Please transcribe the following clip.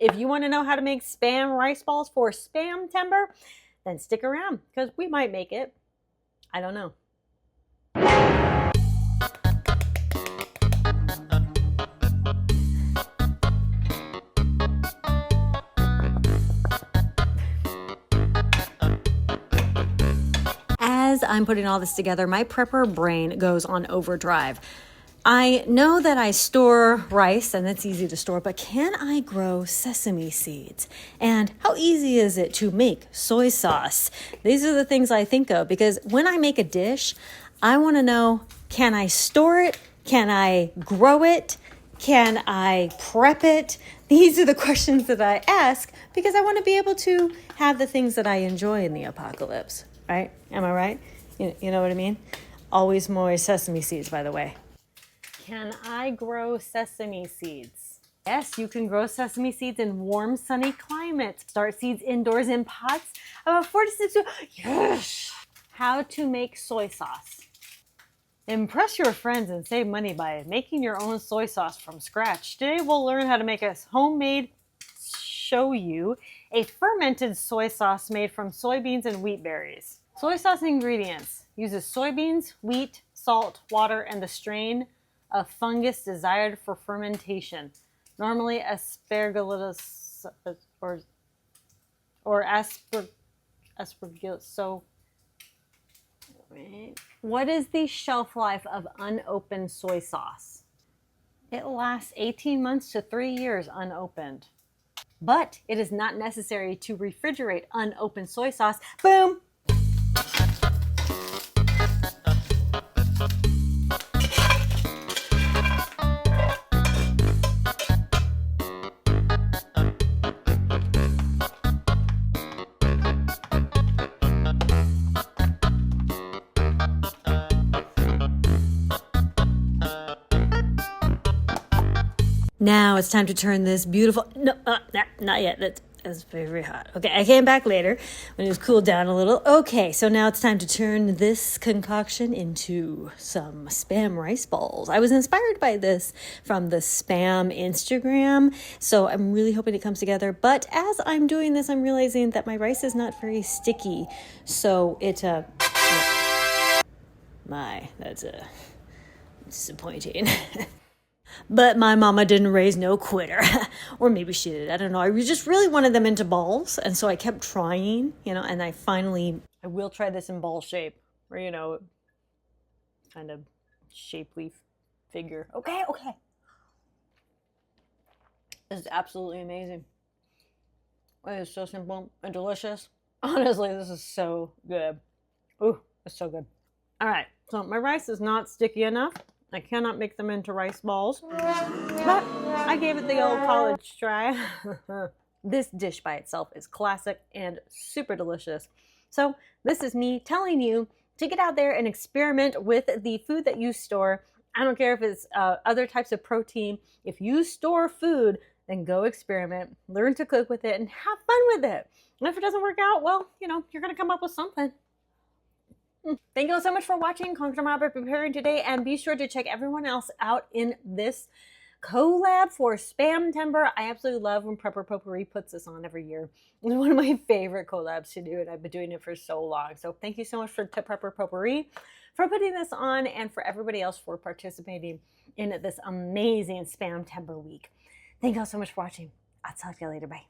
If you want to know how to make Spam rice balls for Spamtember, then stick around because we might make it. I don't know. As I'm putting all this together, my prepper brain goes on overdrive. I know that I store rice and it's easy to store, but can I grow sesame seeds? And how easy is it to make soy sauce? These are the things I think of because when I make a dish, I want to know, can I store it? Can I grow it? Can I prep it? These are the questions that I ask because I want to be able to have the things that I enjoy in the apocalypse, right? Am I right? You know what I mean? Always more sesame seeds, by the way. Can I grow sesame seeds? Yes, you can grow sesame seeds in warm, sunny climates. Start seeds indoors in pots about 4 to 6 weeks. Yes! How to make soy sauce. Impress your friends and save money by making your own soy sauce from scratch. Today we'll learn how to make a homemade, show you, a fermented soy sauce made from soybeans and wheat berries. Soy sauce ingredients. Uses soybeans, wheat, salt, water, and the strain of fungus desired for fermentation. Normally aspergillus or aspergillus. So, what is the shelf life of unopened soy sauce? It lasts 18 months to 3 years unopened. But it is not necessary to refrigerate unopened soy sauce. Boom! Now it's time to turn this beautiful, not yet, that's very, very hot. Okay, I came back later when it was cooled down a little. Okay, so now it's time to turn this concoction into some Spam rice balls. I was inspired by this from the Spam Instagram, so I'm really hoping it comes together. But as I'm doing this, I'm realizing that my rice is not very sticky. So that's disappointing. But my mama didn't raise no quitter. Or maybe she did. I don't know. I just really wanted them into balls. And so I kept trying, and I will try this in ball shape. Or, kind of shapely figure. Okay. This is absolutely amazing. It is so simple and delicious. Honestly, this is so good. Ooh, it's so good. All right. So my rice is not sticky enough. I cannot make them into rice balls, but I gave it the old college try. This dish by itself is classic and super delicious. So this is me telling you to get out there and experiment with the food that you store. I don't care if it's other types of protein. If you store food, then go experiment, learn to cook with it, and have fun with it. And if it doesn't work out, well, you're going to come up with something. Thank you all so much for watching Conquer My by Preparing today, and be sure to check everyone else out in this collab for Spamtember. I absolutely love when Potpourri puts this on every year. It's one of my favorite collabs to do, and I've been doing it for so long. So thank you so much to Potpourri for putting this on, and for everybody else for participating in this amazing Spamtember week. Thank you all so much for watching. I'll talk to you later. Bye.